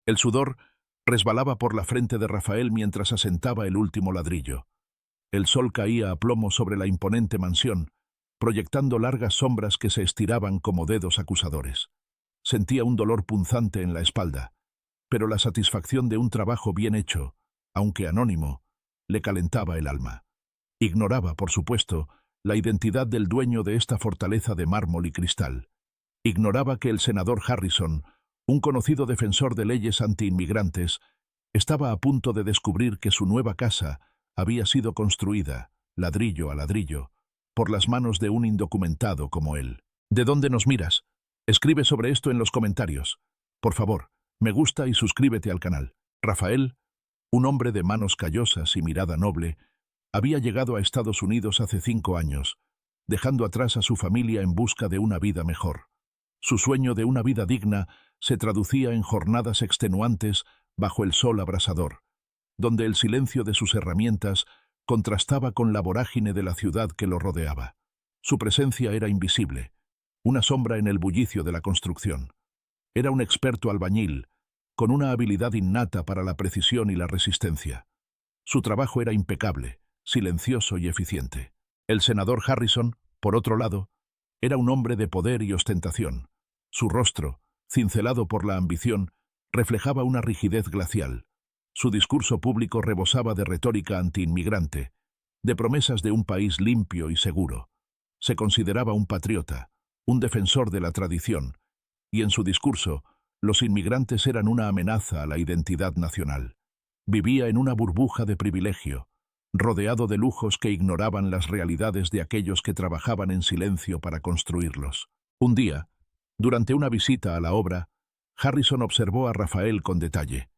El sudor resbalaba por la frente de Rafael mientras asentaba el último ladrillo. El sol caía a plomo sobre la imponente mansión, proyectando largas sombras que se estiraban como dedos acusadores. Sentía un dolor punzante en la espalda, pero la satisfacción de un trabajo bien hecho, aunque anónimo, le calentaba el alma. Ignoraba, por supuesto, la identidad del dueño de esta fortaleza de mármol y cristal. Ignoraba que el senador Harrison, un conocido defensor de leyes antiinmigrantes, estaba a punto de descubrir que su nueva casa había sido construida, ladrillo a ladrillo, por las manos de un indocumentado como él. ¿De dónde nos miras? Escribe sobre esto en los comentarios. Por favor, me gusta y suscríbete al canal. Rafael, un hombre de manos callosas y mirada noble, había llegado a Estados Unidos hace 5 años, dejando atrás a su familia en busca de una vida mejor. Su sueño de una vida digna se traducía en jornadas extenuantes bajo el sol abrasador, donde el silencio de sus herramientas contrastaba con la vorágine de la ciudad que lo rodeaba. Su presencia era invisible, una sombra en el bullicio de la construcción. Era un experto albañil, con una habilidad innata para la precisión y la resistencia. Su trabajo era impecable, silencioso y eficiente. El senador Harrison, por otro lado, era un hombre de poder y ostentación. Su rostro, cincelado por la ambición, reflejaba una rigidez glacial. Su discurso público rebosaba de retórica antiinmigrante, de promesas de un país limpio y seguro. Se consideraba un patriota, un defensor de la tradición, y en su discurso, los inmigrantes eran una amenaza a la identidad nacional. Vivía en una burbuja de privilegio, rodeado de lujos que ignoraban las realidades de aquellos que trabajaban en silencio para construirlos. Un día, durante una visita a la obra, Harrison observó a Rafael con detalle.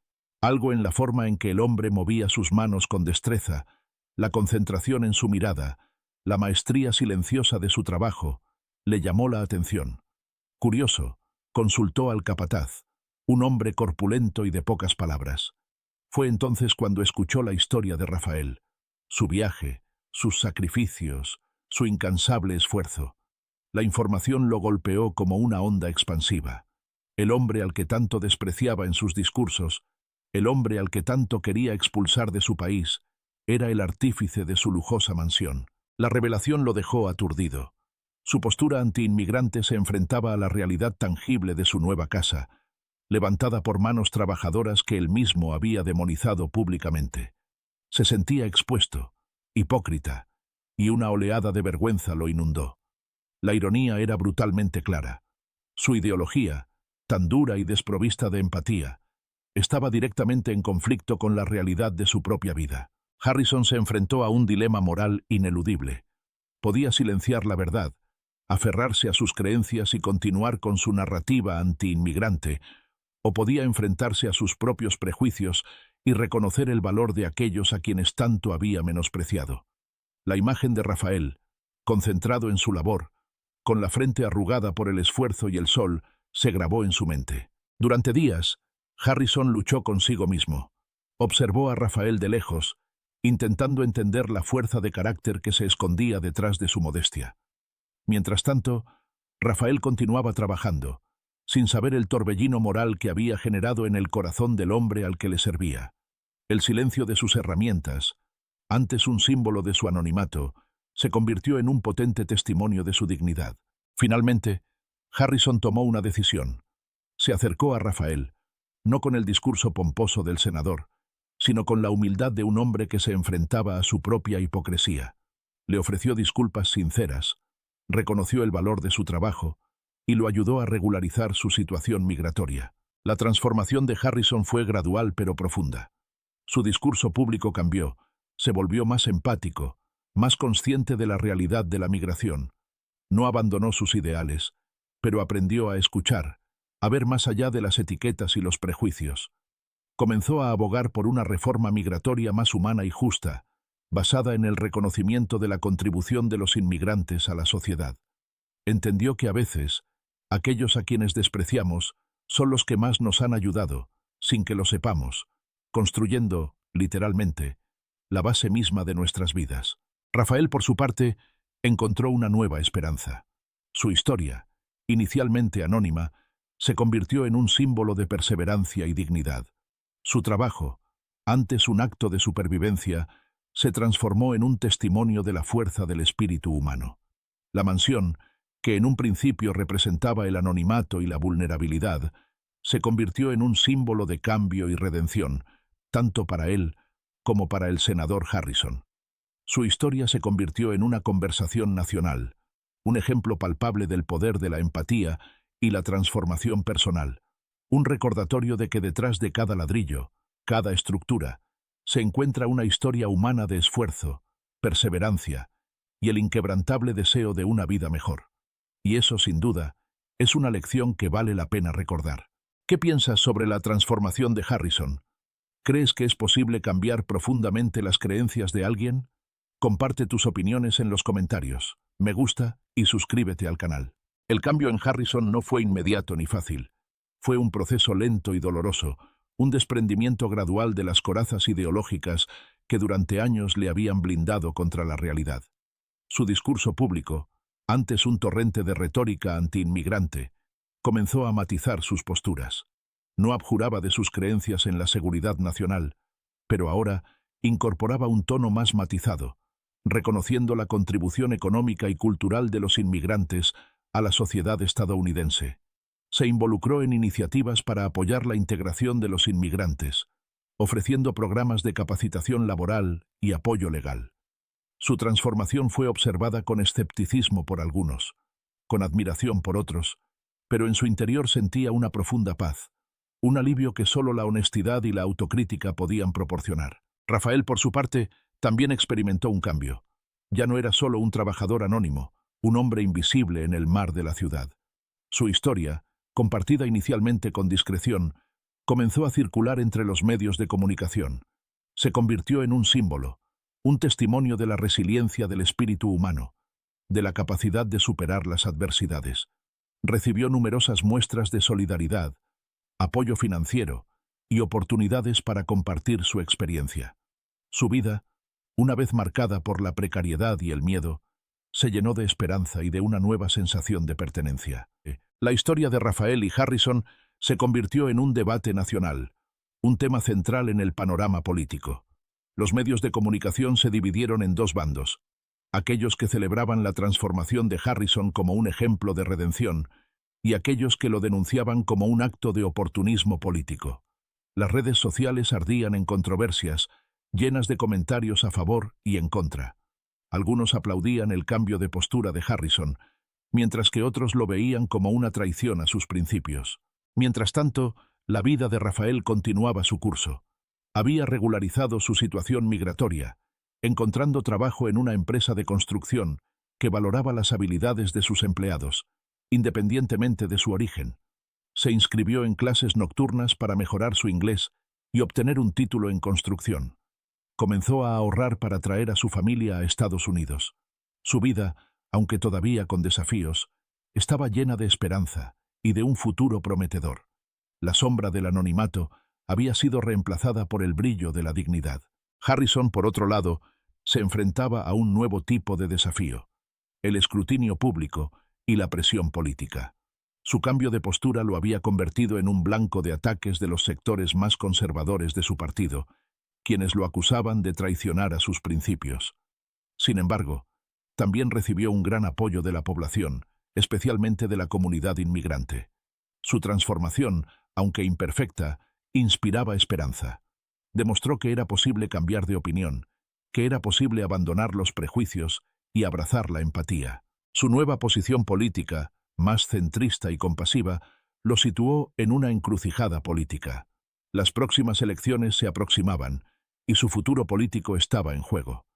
Algo en la forma en que el hombre movía sus manos con destreza, la concentración en su mirada, la maestría silenciosa de su trabajo, le llamó la atención. Curioso, consultó al capataz, un hombre corpulento y de pocas palabras. Fue entonces cuando escuchó la historia de Rafael, su viaje, sus sacrificios, su incansable esfuerzo. La información lo golpeó como una onda expansiva. El hombre al que tanto despreciaba en sus discursos, el hombre al que tanto quería expulsar de su país, era el artífice de su lujosa mansión. La revelación lo dejó aturdido. Su postura antiinmigrante se enfrentaba a la realidad tangible de su nueva casa, levantada por manos trabajadoras que él mismo había demonizado públicamente. Se sentía expuesto, hipócrita, y una oleada de vergüenza lo inundó. La ironía era brutalmente clara. Su ideología, tan dura y desprovista de empatía, estaba directamente en conflicto con la realidad de su propia vida. Harrison se enfrentó a un dilema moral ineludible. Podía silenciar la verdad, aferrarse a sus creencias y continuar con su narrativa antiinmigrante, o podía enfrentarse a sus propios prejuicios y reconocer el valor de aquellos a quienes tanto había menospreciado. La imagen de Rafael, concentrado en su labor, con la frente arrugada por el esfuerzo y el sol, se grabó en su mente. Durante días, Harrison luchó consigo mismo. Observó a Rafael de lejos, intentando entender la fuerza de carácter que se escondía detrás de su modestia. Mientras tanto, Rafael continuaba trabajando, sin saber el torbellino moral que había generado en el corazón del hombre al que le servía. El silencio de sus herramientas, antes un símbolo de su anonimato, se convirtió en un potente testimonio de su dignidad. Finalmente, Harrison tomó una decisión. Se acercó a Rafael, no con el discurso pomposo del senador, sino con la humildad de un hombre que se enfrentaba a su propia hipocresía. Le ofreció disculpas sinceras, reconoció el valor de su trabajo y lo ayudó a regularizar su situación migratoria. La transformación de Harrison fue gradual pero profunda. Su discurso público cambió, se volvió más empático, más consciente de la realidad de la migración. No abandonó sus ideales, pero aprendió a escuchar, a ver más allá de las etiquetas y los prejuicios. Comenzó a abogar por una reforma migratoria más humana y justa, basada en el reconocimiento de la contribución de los inmigrantes a la sociedad. Entendió que a veces, aquellos a quienes despreciamos son los que más nos han ayudado, sin que lo sepamos, construyendo, literalmente, la base misma de nuestras vidas. Rafael, por su parte, encontró una nueva esperanza. Su historia, inicialmente anónima, se convirtió en un símbolo de perseverancia y dignidad. Su trabajo, antes un acto de supervivencia, se transformó en un testimonio de la fuerza del espíritu humano. La mansión, que en un principio representaba el anonimato y la vulnerabilidad, se convirtió en un símbolo de cambio y redención, tanto para él como para el senador Harrison. Su historia se convirtió en una conversación nacional, un ejemplo palpable del poder de la empatía y la transformación personal, un recordatorio de que detrás de cada ladrillo, cada estructura, se encuentra una historia humana de esfuerzo, perseverancia y el inquebrantable deseo de una vida mejor. Y eso, sin duda, es una lección que vale la pena recordar. ¿Qué piensas sobre la transformación de Harrison? ¿Crees que es posible cambiar profundamente las creencias de alguien? Comparte tus opiniones en los comentarios. Me gusta y suscríbete al canal. El cambio en Harrison no fue inmediato ni fácil. Fue un proceso lento y doloroso, un desprendimiento gradual de las corazas ideológicas que durante años le habían blindado contra la realidad. Su discurso público, antes un torrente de retórica antiinmigrante, comenzó a matizar sus posturas. No abjuraba de sus creencias en la seguridad nacional, pero ahora incorporaba un tono más matizado, reconociendo la contribución económica y cultural de los inmigrantes a la sociedad estadounidense. Se involucró en iniciativas para apoyar la integración de los inmigrantes, ofreciendo programas de capacitación laboral y apoyo legal. Su transformación fue observada con escepticismo por algunos, con admiración por otros, pero en su interior sentía una profunda paz, un alivio que solo la honestidad y la autocrítica podían proporcionar. Rafael, por su parte, también experimentó un cambio. Ya no era solo un trabajador anónimo, un hombre invisible en el mar de la ciudad. Su historia, compartida inicialmente con discreción, comenzó a circular entre los medios de comunicación. Se convirtió en un símbolo, un testimonio de la resiliencia del espíritu humano, de la capacidad de superar las adversidades. Recibió numerosas muestras de solidaridad, apoyo financiero y oportunidades para compartir su experiencia. Su vida, una vez marcada por la precariedad y el miedo, se llenó de esperanza y de una nueva sensación de pertenencia. La historia de Rafael y Harrison se convirtió en un debate nacional, un tema central en el panorama político. Los medios de comunicación se dividieron en dos bandos: aquellos que celebraban la transformación de Harrison como un ejemplo de redención y aquellos que lo denunciaban como un acto de oportunismo político. Las redes sociales ardían en controversias, llenas de comentarios a favor y en contra. Algunos aplaudían el cambio de postura de Harrison, mientras que otros lo veían como una traición a sus principios. Mientras tanto, la vida de Rafael continuaba su curso. Había regularizado su situación migratoria, encontrando trabajo en una empresa de construcción que valoraba las habilidades de sus empleados, independientemente de su origen. Se inscribió en clases nocturnas para mejorar su inglés y obtener un título en construcción. Comenzó a ahorrar para traer a su familia a Estados Unidos. Su vida, aunque todavía con desafíos, estaba llena de esperanza y de un futuro prometedor. La sombra del anonimato había sido reemplazada por el brillo de la dignidad. Harrison, por otro lado, se enfrentaba a un nuevo tipo de desafío: el escrutinio público y la presión política. Su cambio de postura lo había convertido en un blanco de ataques de los sectores más conservadores de su partido, quienes lo acusaban de traicionar a sus principios. Sin embargo, también recibió un gran apoyo de la población, especialmente de la comunidad inmigrante. Su transformación, aunque imperfecta, inspiraba esperanza. Demostró que era posible cambiar de opinión, que era posible abandonar los prejuicios y abrazar la empatía. Su nueva posición política, más centrista y compasiva, lo situó en una encrucijada política. Las próximas elecciones se aproximaban y su futuro político estaba en juego.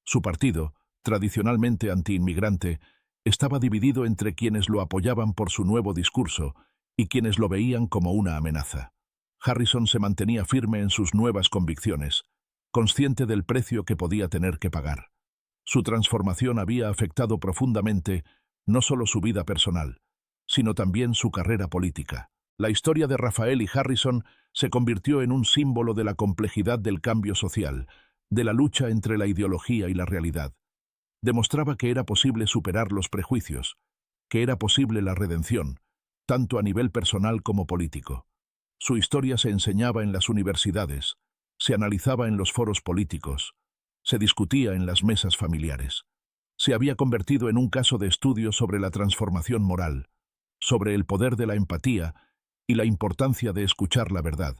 Su partido, tradicionalmente antiinmigrante, estaba dividido entre quienes lo apoyaban por su nuevo discurso y quienes lo veían como una amenaza. Harrison se mantenía firme en sus nuevas convicciones, consciente del precio que podía tener que pagar. Su transformación había afectado profundamente no solo su vida personal, sino también su carrera política. La historia de Rafael y Harrison se convirtió en un símbolo de la complejidad del cambio social, de la lucha entre la ideología y la realidad. Demostraba que era posible superar los prejuicios, que era posible la redención, tanto a nivel personal como político. Su historia se enseñaba en las universidades, se analizaba en los foros políticos, se discutía en las mesas familiares. Se había convertido en un caso de estudio sobre la transformación moral, sobre el poder de la empatía y la importancia de escuchar la verdad,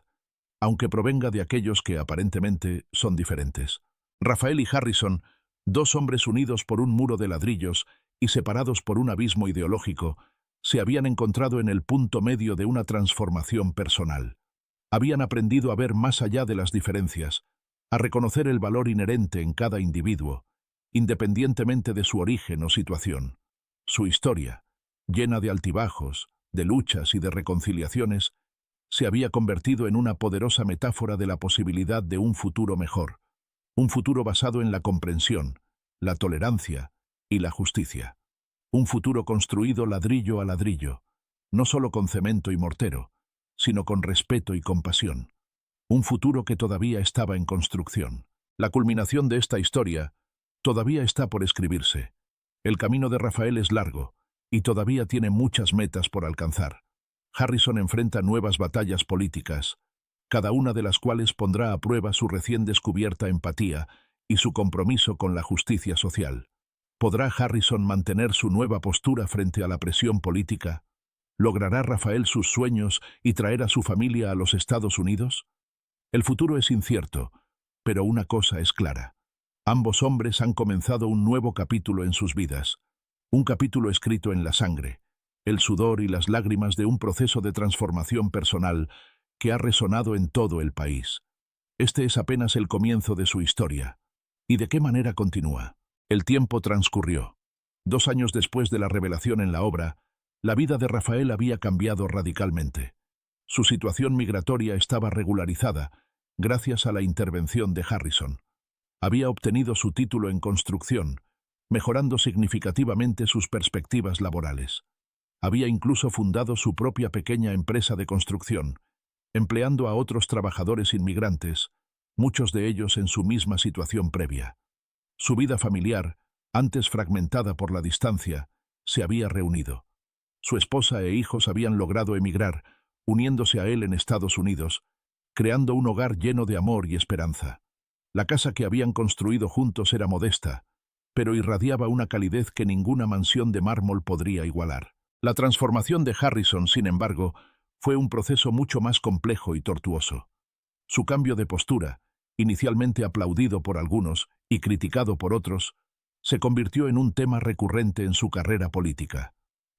aunque provenga de aquellos que aparentemente son diferentes. Raphael y Harrison, dos hombres unidos por un muro de ladrillos y separados por un abismo ideológico, se habían encontrado en el punto medio de una transformación personal. Habían aprendido a ver más allá de las diferencias, a reconocer el valor inherente en cada individuo, independientemente de su origen o situación. Su historia, llena de altibajos, de luchas y de reconciliaciones, se había convertido en una poderosa metáfora de la posibilidad de un futuro mejor, un futuro basado en la comprensión, la tolerancia y la justicia. Un futuro construido ladrillo a ladrillo, no solo con cemento y mortero, sino con respeto y compasión. Un futuro que todavía estaba en construcción. La culminación de esta historia todavía está por escribirse. El camino de Raphael es largo y todavía tiene muchas metas por alcanzar. Harrison enfrenta nuevas batallas políticas, cada una de las cuales pondrá a prueba su recién descubierta empatía y su compromiso con la justicia social. ¿Podrá Harrison mantener su nueva postura frente a la presión política? ¿Logrará Raphael sus sueños y traer a su familia a los Estados Unidos? El futuro es incierto, pero una cosa es clara. Ambos hombres han comenzado un nuevo capítulo en sus vidas, un capítulo escrito en la sangre, el sudor y las lágrimas de un proceso de transformación personal que ha resonado en todo el país. Este es apenas el comienzo de su historia. ¿Y de qué manera continúa? El tiempo transcurrió. 2 años después de la revelación en la obra, la vida de Raphael había cambiado radicalmente. Su situación migratoria estaba regularizada gracias a la intervención de Harrison. Había obtenido su título en construcción, mejorando significativamente sus perspectivas laborales. Había incluso fundado su propia pequeña empresa de construcción, empleando a otros trabajadores inmigrantes, muchos de ellos en su misma situación previa. Su vida familiar, antes fragmentada por la distancia, se había reunido. Su esposa e hijos habían logrado emigrar, uniéndose a él en Estados Unidos, creando un hogar lleno de amor y esperanza. La casa que habían construido juntos era modesta, pero irradiaba una calidez que ninguna mansión de mármol podría igualar. La transformación de Harrison, sin embargo, fue un proceso mucho más complejo y tortuoso. Su cambio de postura, inicialmente aplaudido por algunos y criticado por otros, se convirtió en un tema recurrente en su carrera política.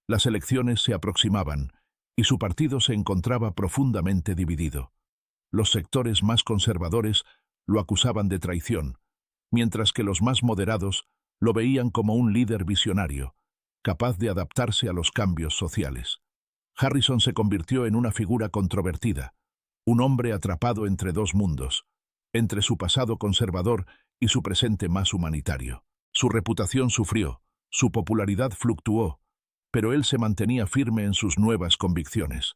Las elecciones se aproximaban y su partido se encontraba profundamente dividido. Los sectores más conservadores lo acusaban de traición, mientras que los más moderados lo veían como un líder visionario, capaz de adaptarse a los cambios sociales. Harrison se convirtió en una figura controvertida, un hombre atrapado entre dos mundos, entre su pasado conservador y su presente más humanitario. Su reputación sufrió, su popularidad fluctuó, pero él se mantenía firme en sus nuevas convicciones.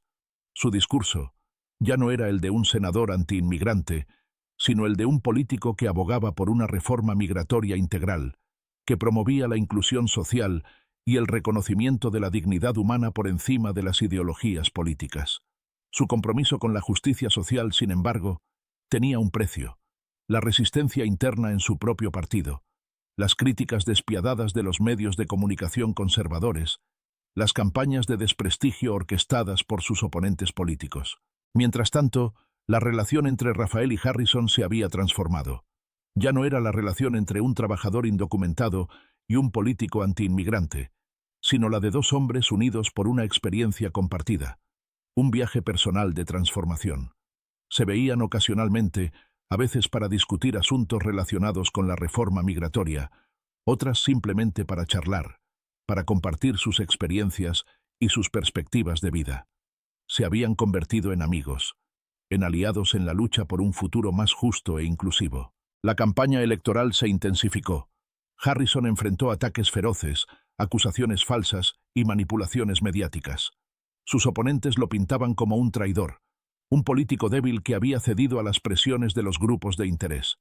Su discurso ya no era el de un senador antiinmigrante, sino el de un político que abogaba por una reforma migratoria integral, que promovía la inclusión social y el reconocimiento de la dignidad humana por encima de las ideologías políticas. Su compromiso con la justicia social, sin embargo, tenía un precio: la resistencia interna en su propio partido, las críticas despiadadas de los medios de comunicación conservadores, las campañas de desprestigio orquestadas por sus oponentes políticos. Mientras tanto, la relación entre Raphael y Harrison se había transformado. Ya no era la relación entre un trabajador indocumentado y un político antiinmigrante, sino la de dos hombres unidos por una experiencia compartida, un viaje personal de transformación. Se veían ocasionalmente, a veces para discutir asuntos relacionados con la reforma migratoria, otras simplemente para charlar, para compartir sus experiencias y sus perspectivas de vida. Se habían convertido en amigos, en aliados en la lucha por un futuro más justo e inclusivo. La campaña electoral se intensificó. Harrison enfrentó ataques feroces, acusaciones falsas y manipulaciones mediáticas. Sus oponentes lo pintaban como un traidor, un político débil que había cedido a las presiones de los grupos de interés.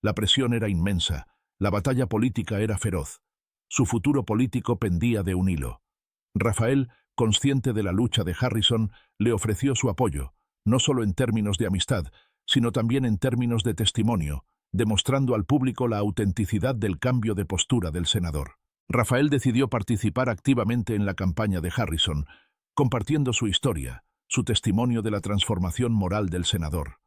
La presión era inmensa, la batalla política era feroz. Su futuro político pendía de un hilo. Raphael consciente de la lucha de Harrison, le ofreció su apoyo, no solo en términos de amistad, sino también en términos de testimonio, demostrando al público la autenticidad del cambio de postura del senador. Rafael decidió participar activamente en la campaña de Harrison, compartiendo su historia, su testimonio de la transformación moral del senador.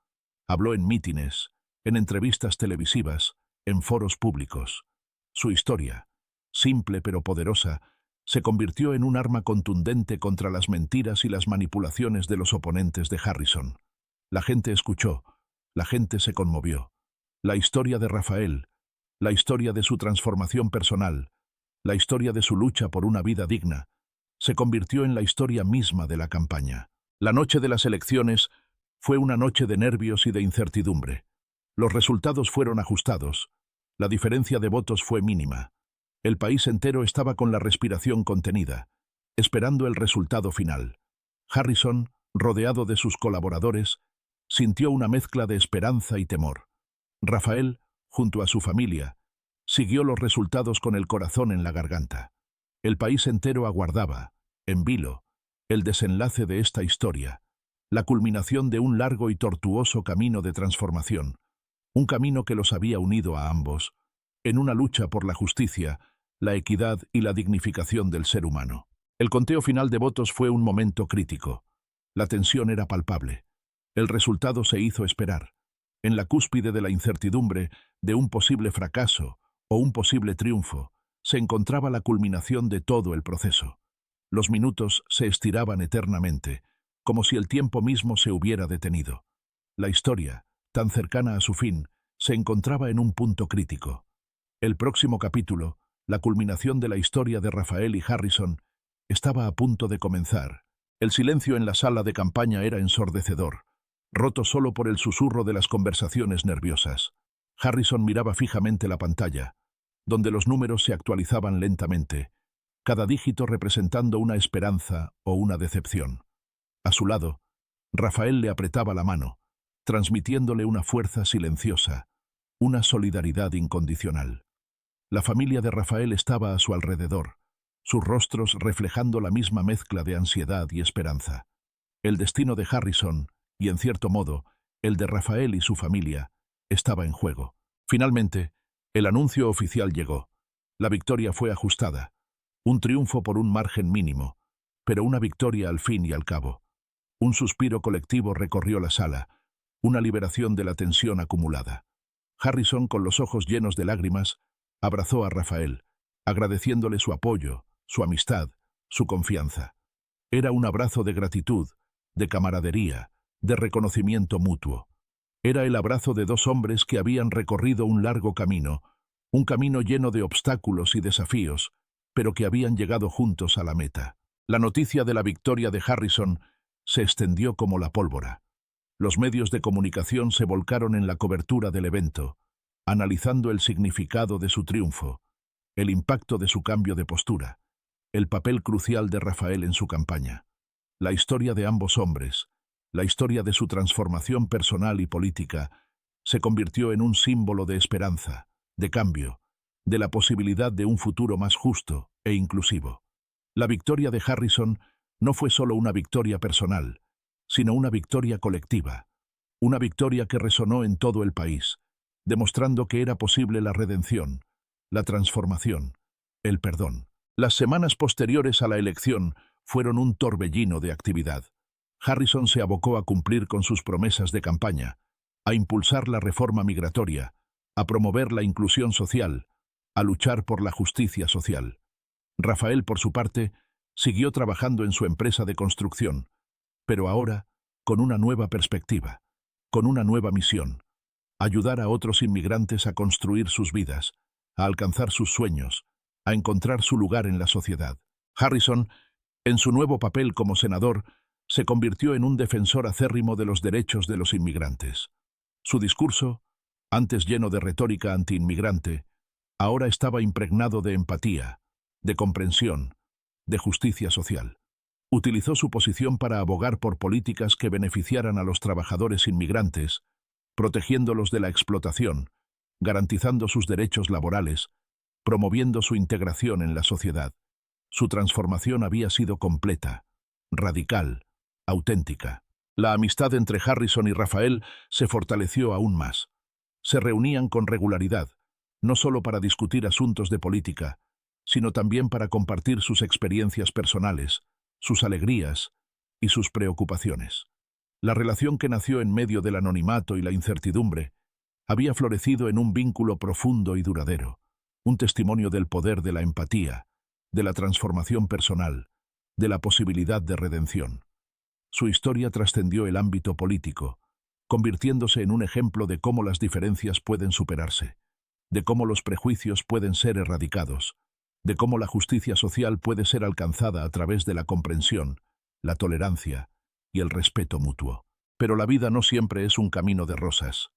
Habló en mítines, en entrevistas televisivas, en foros públicos. Su historia, simple pero poderosa, se convirtió en un arma contundente contra las mentiras y las manipulaciones de los oponentes de Harrison. La gente escuchó, la gente se conmovió. La historia de Rafael, la historia de su transformación personal, la historia de su lucha por una vida digna, se convirtió en la historia misma de la campaña. La noche de las elecciones fue una noche de nervios y de incertidumbre. Los resultados fueron ajustados. La diferencia de votos fue mínima. El país entero estaba con la respiración contenida, esperando el resultado final. Harrison, rodeado de sus colaboradores, sintió una mezcla de esperanza y temor. Rafael, junto a su familia, siguió los resultados con el corazón en la garganta. El país entero aguardaba, en vilo, el desenlace de esta historia, la culminación de un largo y tortuoso camino de transformación, un camino que los había unido a ambos, en una lucha por la justicia, la equidad y la dignificación del ser humano. El conteo final de votos fue un momento crítico. La tensión era palpable. El resultado se hizo esperar. En la cúspide de la incertidumbre de un posible fracaso o un posible triunfo, se encontraba la culminación de todo el proceso. Los minutos se estiraban eternamente, como si el tiempo mismo se hubiera detenido. La historia, tan cercana a su fin, se encontraba en un punto crítico. El próximo capítulo, la culminación de la historia de Rafael y Harrison, estaba a punto de comenzar. El silencio en la sala de campaña era ensordecedor, roto solo por el susurro de las conversaciones nerviosas. Harrison miraba fijamente la pantalla, donde los números se actualizaban lentamente, cada dígito representando una esperanza o una decepción. A su lado, Rafael le apretaba la mano, transmitiéndole una fuerza silenciosa, una solidaridad incondicional. La familia de Rafael estaba a su alrededor, sus rostros reflejando la misma mezcla de ansiedad y esperanza. El destino de Harrison, y en cierto modo, el de Rafael y su familia, estaba en juego. Finalmente, el anuncio oficial llegó. La victoria fue ajustada. Un triunfo por un margen mínimo, pero una victoria al fin y al cabo. Un suspiro colectivo recorrió la sala, una liberación de la tensión acumulada. Harrison, con los ojos llenos de lágrimas, abrazó a Rafael, agradeciéndole su apoyo, su amistad, su confianza. Era un abrazo de gratitud, de camaradería, de reconocimiento mutuo. Era el abrazo de dos hombres que habían recorrido un largo camino, un camino lleno de obstáculos y desafíos, pero que habían llegado juntos a la meta. La noticia de la victoria de Harrison se extendió como la pólvora. Los medios de comunicación se volcaron en la cobertura del evento, analizando el significado de su triunfo, el impacto de su cambio de postura, el papel crucial de Rafael en su campaña, la historia de ambos hombres, la historia de su transformación personal y política, se convirtió en un símbolo de esperanza, de cambio, de la posibilidad de un futuro más justo e inclusivo. La victoria de Harrison no fue solo una victoria personal, sino una victoria colectiva, una victoria que resonó en todo el país, demostrando que era posible la redención, la transformación, el perdón. Las semanas posteriores a la elección fueron un torbellino de actividad. Harrison se abocó a cumplir con sus promesas de campaña, a impulsar la reforma migratoria, a promover la inclusión social, a luchar por la justicia social. Rafael, por su parte, siguió trabajando en su empresa de construcción, pero ahora con una nueva perspectiva, con una nueva misión: ayudar a otros inmigrantes a construir sus vidas, a alcanzar sus sueños, a encontrar su lugar en la sociedad. Harrison, en su nuevo papel como senador, se convirtió en un defensor acérrimo de los derechos de los inmigrantes. Su discurso, antes lleno de retórica antiinmigrante, ahora estaba impregnado de empatía, de comprensión, de justicia social. Utilizó su posición para abogar por políticas que beneficiaran a los trabajadores inmigrantes, protegiéndolos de la explotación, garantizando sus derechos laborales, promoviendo su integración en la sociedad. Su transformación había sido completa. radical, auténtica. La amistad entre Harrison y Rafael se fortaleció aún más. Se reunían con regularidad, no solo para discutir asuntos de política, sino también para compartir sus experiencias personales, sus alegrías y sus preocupaciones. La relación que nació en medio del anonimato y la incertidumbre había florecido en un vínculo profundo y duradero, un testimonio del poder de la empatía, de la transformación personal, de la posibilidad de redención. Su historia trascendió el ámbito político, convirtiéndose en un ejemplo de cómo las diferencias pueden superarse, de cómo los prejuicios pueden ser erradicados, de cómo la justicia social puede ser alcanzada a través de la comprensión, la tolerancia y el respeto mutuo. Pero la vida no siempre es un camino de rosas.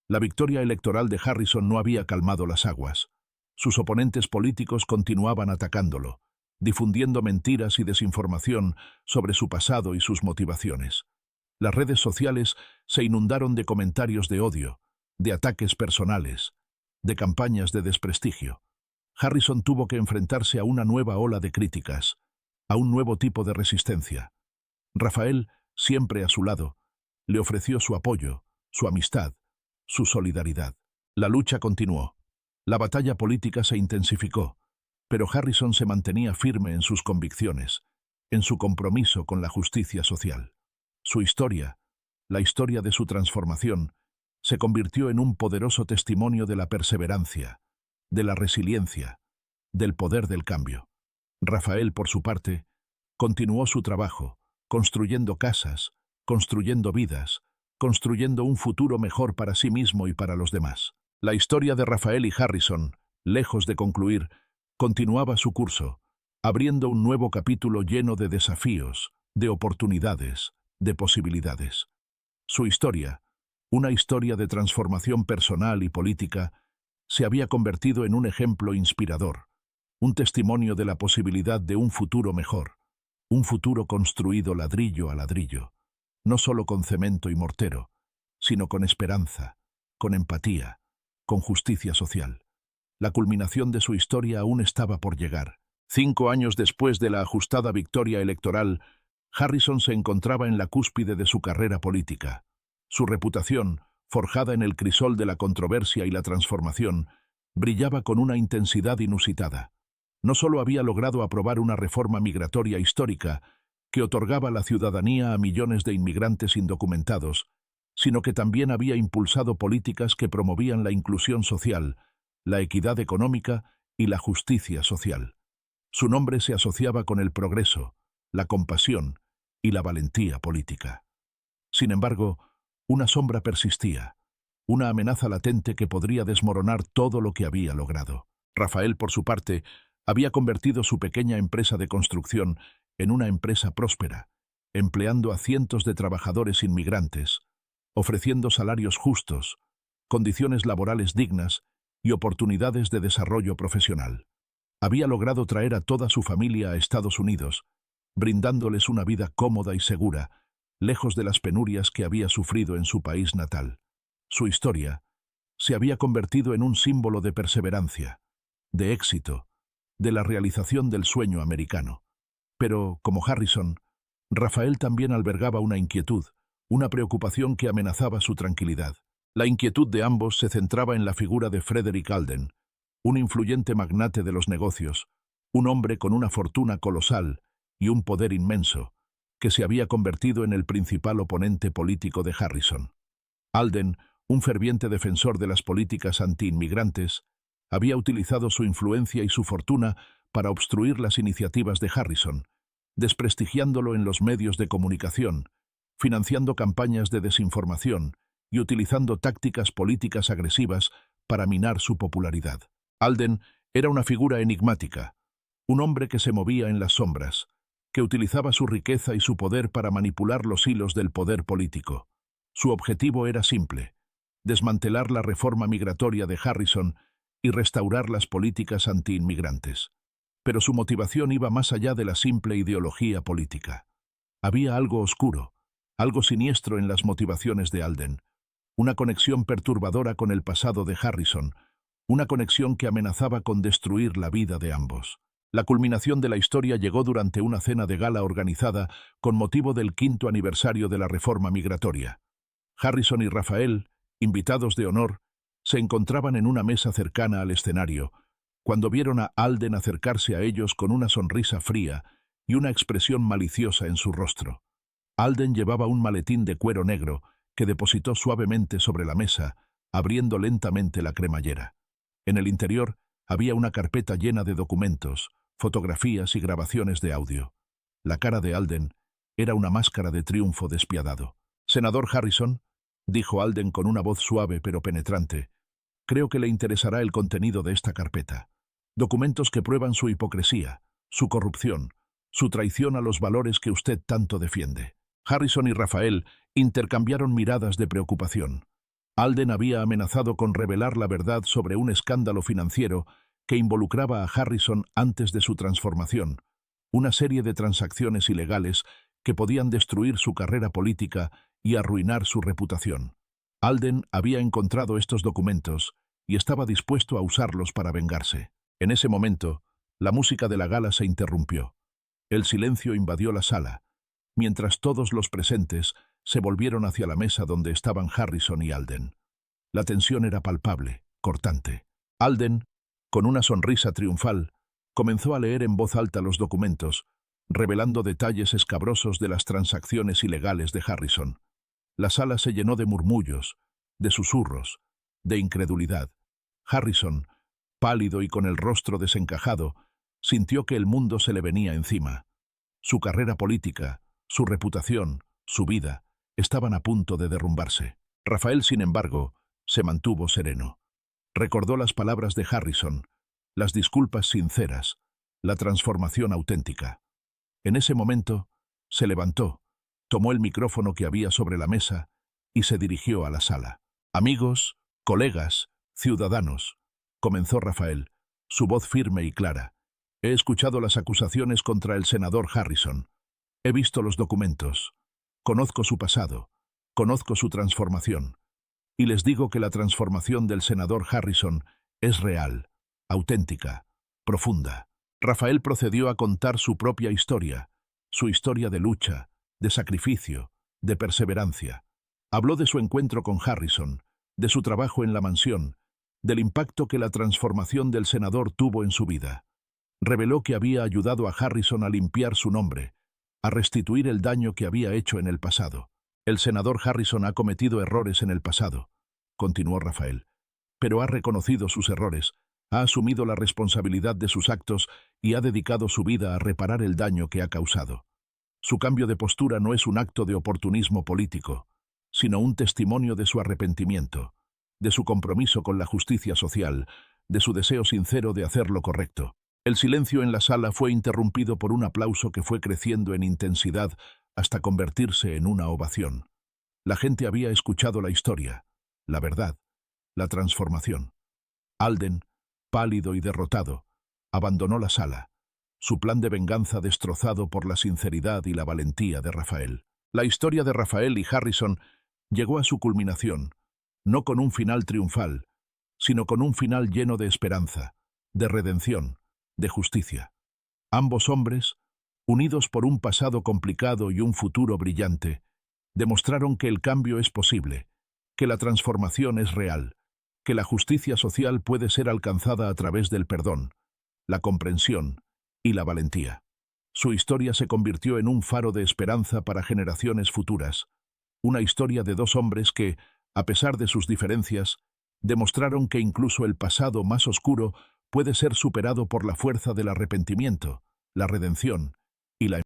La victoria electoral de Harrison no había calmado las aguas. Sus oponentes políticos continuaban atacándolo, difundiendo mentiras y desinformación sobre su pasado y sus motivaciones. Las redes sociales se inundaron de comentarios de odio, de ataques personales, de campañas de desprestigio. Harrison tuvo que enfrentarse a una nueva ola de críticas, a un nuevo tipo de resistencia. Rafael, siempre a su lado, le ofreció su apoyo, su amistad, su solidaridad. La lucha continuó. La batalla política se intensificó, pero Harrison se mantenía firme en sus convicciones, en su compromiso con la justicia social. Su historia, la historia de su transformación, se convirtió en un poderoso testimonio de la perseverancia, de la resiliencia, del poder del cambio. Rafael, por su parte, continuó su trabajo, construyendo casas, construyendo vidas, construyendo un futuro mejor para sí mismo y para los demás. La historia de Rafael y Harrison, lejos de concluir, continuaba su curso, abriendo un nuevo capítulo lleno de desafíos, de oportunidades, de posibilidades. Su historia, una historia de transformación personal y política, se había convertido en un ejemplo inspirador, un testimonio de la posibilidad de un futuro mejor, un futuro construido ladrillo a ladrillo, no solo con cemento y mortero, sino con esperanza, con empatía, con justicia social. La culminación de su historia aún estaba por llegar. 5 años después de la ajustada victoria electoral, Harrison se encontraba en la cúspide de su carrera política. Su reputación, forjada en el crisol de la controversia y la transformación, brillaba con una intensidad inusitada. No solo había logrado aprobar una reforma migratoria histórica que otorgaba la ciudadanía a millones de inmigrantes indocumentados, sino que también había impulsado políticas que promovían la inclusión social, la equidad económica y la justicia social. Su nombre se asociaba con el progreso, la compasión y la valentía política. Sin embargo, una sombra persistía, una amenaza latente que podría desmoronar todo lo que había logrado. Rafael, por su parte, había convertido su pequeña empresa de construcción en una empresa próspera, empleando a cientos de trabajadores inmigrantes, ofreciendo salarios justos, condiciones laborales dignas y oportunidades de desarrollo profesional. Había logrado traer a toda su familia a Estados Unidos, brindándoles una vida cómoda y segura, lejos de las penurias que había sufrido en su país natal. Su historia se había convertido en un símbolo de perseverancia, de éxito, de la realización del sueño americano. Pero, como Harrison, Rafael también albergaba una inquietud, una preocupación que amenazaba su tranquilidad. La inquietud de ambos se centraba en la figura de Frederick Alden, un influyente magnate de los negocios, un hombre con una fortuna colosal y un poder inmenso, que se había convertido en el principal oponente político de Harrison. Alden, un ferviente defensor de las políticas anti-inmigrantes, había utilizado su influencia y su fortuna para obstruir las iniciativas de Harrison, desprestigiándolo en los medios de comunicación, financiando campañas de desinformación y utilizando tácticas políticas agresivas para minar su popularidad. Alden era una figura enigmática, un hombre que se movía en las sombras, que utilizaba su riqueza y su poder para manipular los hilos del poder político. Su objetivo era simple: desmantelar la reforma migratoria de Harrison y restaurar las políticas anti-inmigrantes. Pero su motivación iba más allá de la simple ideología política. Había algo oscuro, algo siniestro en las motivaciones de Alden, una conexión perturbadora con el pasado de Harrison, una conexión que amenazaba con destruir la vida de ambos. La culminación de la historia llegó durante una cena de gala organizada con motivo del 5º aniversario de la reforma migratoria. Harrison y Raphael, invitados de honor, se encontraban en una mesa cercana al escenario, cuando vieron a Alden acercarse a ellos con una sonrisa fría y una expresión maliciosa en su rostro. Alden llevaba un maletín de cuero negro que depositó suavemente sobre la mesa, abriendo lentamente la cremallera. En el interior había una carpeta llena de documentos, fotografías y grabaciones de audio. La cara de Alden era una máscara de triunfo despiadado. «Senador Harrison», dijo Alden con una voz suave pero penetrante, «creo que le interesará el contenido de esta carpeta. Documentos que prueban su hipocresía, su corrupción, su traición a los valores que usted tanto defiende». Harrison y Raphael intercambiaron miradas de preocupación. Alden había amenazado con revelar la verdad sobre un escándalo financiero que involucraba a Harrison antes de su transformación, una serie de transacciones ilegales que podían destruir su carrera política y arruinar su reputación. Alden había encontrado estos documentos y estaba dispuesto a usarlos para vengarse. En ese momento, la música de la gala se interrumpió. El silencio invadió la sala, mientras todos los presentes se volvieron hacia la mesa donde estaban Harrison y Alden. La tensión era palpable, cortante. Alden, con una sonrisa triunfal, comenzó a leer en voz alta los documentos, revelando detalles escabrosos de las transacciones ilegales de Harrison. La sala se llenó de murmullos, de susurros, de incredulidad. Harrison, pálido y con el rostro desencajado, sintió que el mundo se le venía encima. Su carrera política, su reputación, su vida, estaban a punto de derrumbarse. Raphael, sin embargo, se mantuvo sereno. Recordó las palabras de Harrison, las disculpas sinceras, la transformación auténtica. En ese momento, se levantó, tomó el micrófono que había sobre la mesa y se dirigió a la sala. «Amigos, colegas, ciudadanos», comenzó Raphael, su voz firme y clara. «He escuchado las acusaciones contra el senador Harrison. He visto los documentos. Conozco su pasado. Conozco su transformación. Y les digo que la transformación del senador Harrison es real, auténtica, profunda». Raphael procedió a contar su propia historia, su historia de lucha, de sacrificio, de perseverancia. Habló de su encuentro con Harrison, de su trabajo en la mansión, del impacto que la transformación del senador tuvo en su vida. Reveló que había ayudado a Harrison a limpiar su nombre, a restituir el daño que había hecho en el pasado. «El senador Harrison ha cometido errores en el pasado», continuó Raphael, «pero ha reconocido sus errores, ha asumido la responsabilidad de sus actos y ha dedicado su vida a reparar el daño que ha causado. Su cambio de postura no es un acto de oportunismo político, sino un testimonio de su arrepentimiento, de su compromiso con la justicia social, de su deseo sincero de hacer lo correcto». El silencio en la sala fue interrumpido por un aplauso que fue creciendo en intensidad hasta convertirse en una ovación. La gente había escuchado la historia, la verdad, la transformación. Alden, pálido y derrotado, abandonó la sala, su plan de venganza destrozado por la sinceridad y la valentía de Raphael. La historia de Raphael y Harrison llegó a su culminación, no con un final triunfal, sino con un final lleno de esperanza, de redención, de justicia. Ambos hombres, unidos por un pasado complicado y un futuro brillante, demostraron que el cambio es posible, que la transformación es real, que la justicia social puede ser alcanzada a través del perdón, la comprensión y la valentía. Su historia se convirtió en un faro de esperanza para generaciones futuras, una historia de dos hombres que, a pesar de sus diferencias, demostraron que incluso el pasado más oscuro puede ser superado por la fuerza del arrepentimiento, la redención y la